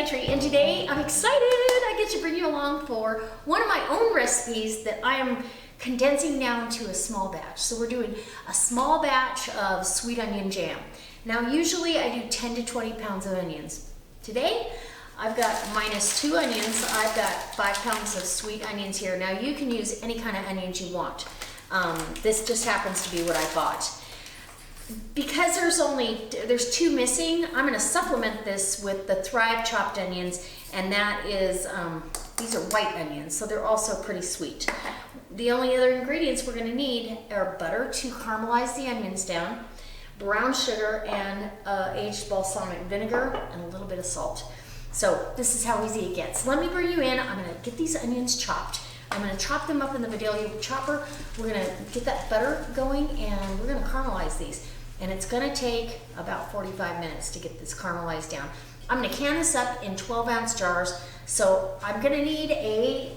Pantry, and today I'm excited. I get to bring you along for one of my own recipes that I am condensing down to a small batch. So we're doing a small batch of sweet onion jam. Now usually I do 10 to 20 pounds of onions. Today I've got -2 onions. I've got 5 pounds of sweet onions here. Now you can use any kind of onions you want. This just happens to be what I bought. Because there's 2 missing, I'm going to supplement this with the Thrive chopped onions, and that is, these are white onions, so they're also pretty sweet. The only other ingredients we're going to need are butter to caramelize the onions down, brown sugar, and aged balsamic vinegar, and a little bit of salt. So this is how easy it gets. Let me bring you in. I'm going to get these onions chopped. I'm going to chop them up in the Vidalia chopper. We're going to get that butter going, and we're going to caramelize these. And it's going to take about 45 minutes to get this caramelized down. I'm going to can this up in 12-ounce jars. So I'm going to need a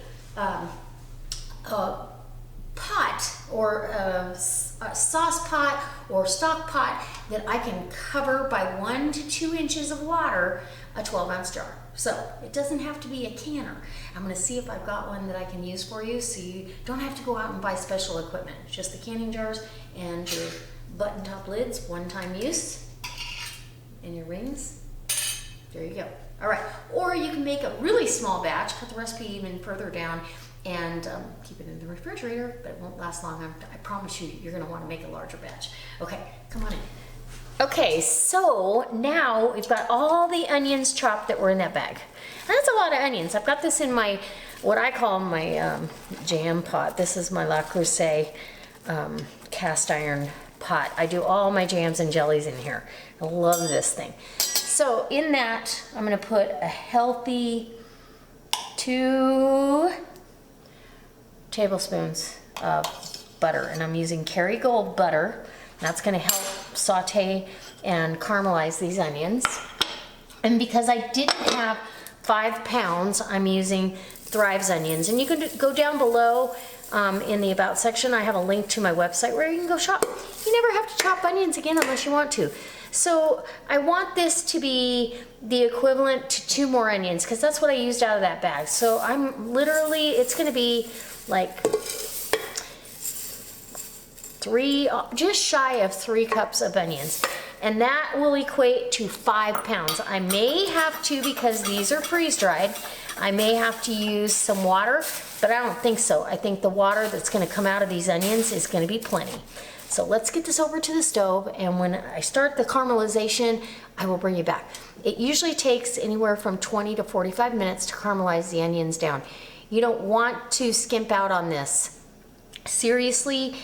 pot or a sauce pot or stock pot that I can cover by 1 to 2 inches of water, a 12-ounce jar. So it doesn't have to be a canner. I'm going to see if I've got one that I can use for you, so you don't have to go out and buy special equipment. Just the canning jars and your button top lids, one-time use, and your rings. There you go. All right, or you can make a really small batch, cut the recipe even further down, and keep it in the refrigerator, but it won't last long. I promise you, you're gonna wanna make a larger batch. Okay, come on in. Okay, so now we've got all the onions chopped that were in that bag. And that's a lot of onions. I've got this in my, what I call my jam pot. This is my Le Creuset cast iron pot. I do all my jams and jellies in here. I love this thing. So in that, I'm gonna put a healthy 2 tablespoons of butter, and I'm using Kerrygold butter. That's gonna help saute and caramelize these onions. And because I didn't have 5 pounds, I'm using Thrive's onions. And you can go down below in the About section. I have a link to my website where you can go shop. You never have to chop onions again unless you want to. So I want this to be the equivalent to 2 more onions, because that's what I used out of that bag. So I'm literally, it's gonna be like just shy of 3 cups of onions. And that will equate to 5 pounds. I may have to, because these are freeze-dried, I may have to use some water, but I don't think so. I think the water that's gonna come out of these onions is gonna be plenty. So let's get this over to the stove, and when I start the caramelization, I will bring you back. It usually takes anywhere from 20 to 45 minutes to caramelize the onions down. You don't want to skimp out on this. Seriously,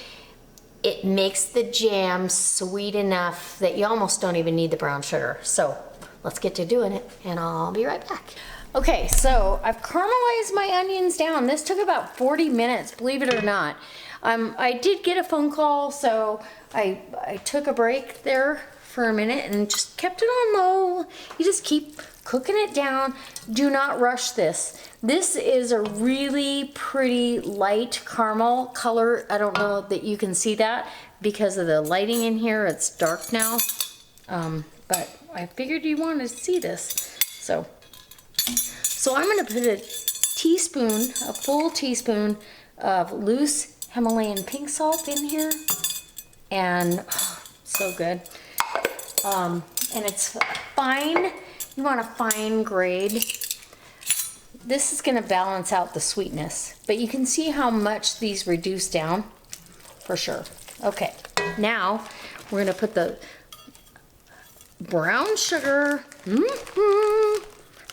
it makes the jam sweet enough that you almost don't even need the brown sugar. So let's get to doing it, and I'll be right back. Okay, so I've caramelized my onions down. This took about 40 minutes, believe it or not. I did get a phone call, so I took a break there for a minute and just kept it on low. You just keep cooking it down. Do not rush this. This is a really pretty light caramel color. I don't know that you can see that because of the lighting in here. It's dark now, but I figured you wanted to see this. So I'm gonna put a full teaspoon of loose Himalayan pink salt in here, and so good. And it's fine. You want a fine grade. This is gonna balance out the sweetness, but you can see how much these reduce down for sure. Okay, now we're gonna put the brown sugar.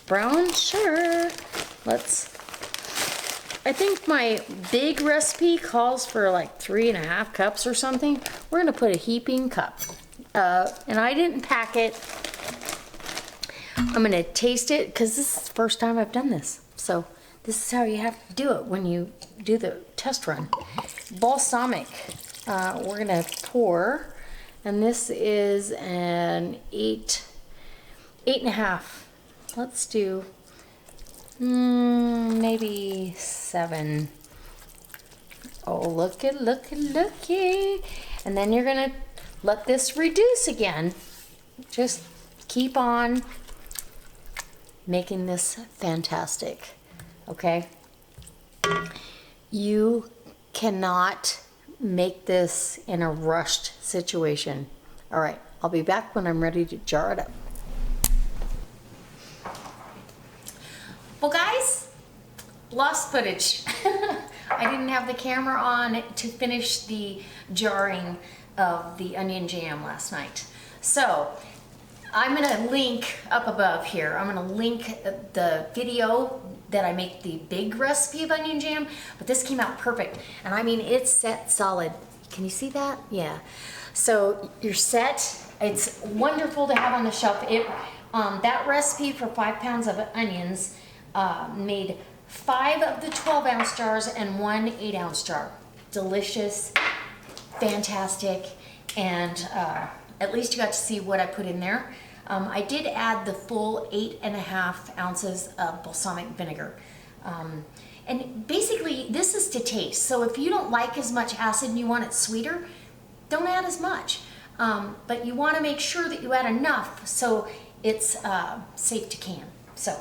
Brown sugar. I think my big recipe calls for like 3.5 cups or something. We're gonna put a heaping cup. And I didn't pack it. I'm gonna taste it because this is the first time I've done this. So this is how you have to do it when you do the test run. Balsamic, we're gonna pour, and this is an 8.5. Let's do maybe 7. Oh, looky. And then you're gonna let this reduce again. Just keep on making this fantastic, okay? You cannot make this in a rushed situation. All right, I'll be back when I'm ready to jar it up. Well, guys, lost footage. I didn't have the camera on to finish the jarring of the onion jam last night. So I'm gonna link up above here. I'm gonna link the video that I make the big recipe of onion jam, but this came out perfect. And I mean, it's set solid. Can you see that? Yeah. So you're set. It's wonderful to have on the shelf. That recipe for 5 pounds of onions made 5 of the 12-ounce jars and 1 8-ounce jar. Delicious, fantastic, and at least you got to see what I put in there. I did add the full 8.5 ounces of balsamic vinegar. And basically, this is to taste. So if you don't like as much acid and you want it sweeter, don't add as much. But you want to make sure that you add enough so it's safe to can. So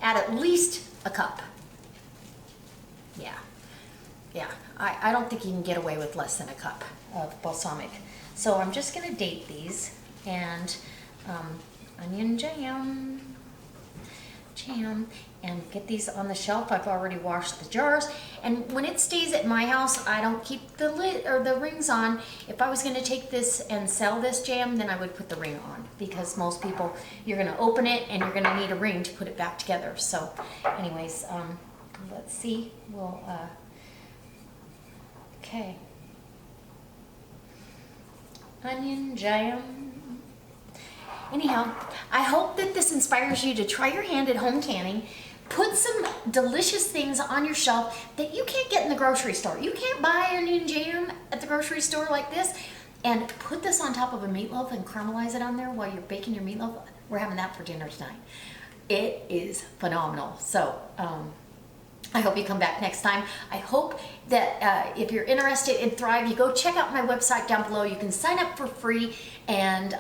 add at least a cup. Yeah. I don't think you can get away with less than a cup of balsamic. So I'm just going to date these, and onion jam, and get these on the shelf. I've already washed the jars, and when it stays at my house, I don't keep the lid or the rings on. If I was going to take this and sell this jam, then I would put the ring on, because most people, you're going to open it and you're going to need a ring to put it back together. So anyways, let's see. We'll okay, onion jam. Anyhow, I hope that this inspires you to try your hand at home canning. Put some delicious things on your shelf that you can't get in the grocery store. You can't buy onion jam at the grocery store like this. And put this on top of a meatloaf and caramelize it on there while you're baking your meatloaf. We're having that for dinner tonight. It is phenomenal. So, I hope you come back next time. I hope that if you're interested in Thrive, you go check out my website down below. You can sign up for free and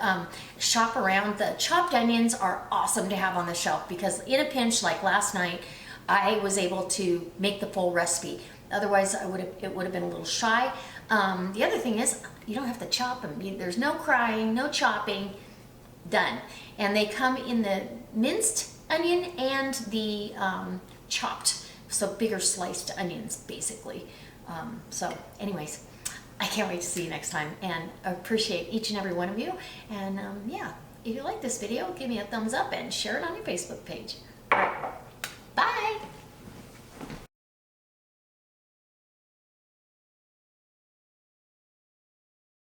shop around. The chopped onions are awesome to have on the shelf, because in a pinch, like last night, I was able to make the full recipe. Otherwise, it would have been a little shy. The other thing is, you don't have to chop them. There's no crying, no chopping, done. And they come in the minced onion and the chopped. So bigger sliced onions, basically. So anyways, I can't wait to see you next time, and I appreciate each and every one of you. And yeah, if you like this video, give me a thumbs up and share it on your Facebook page.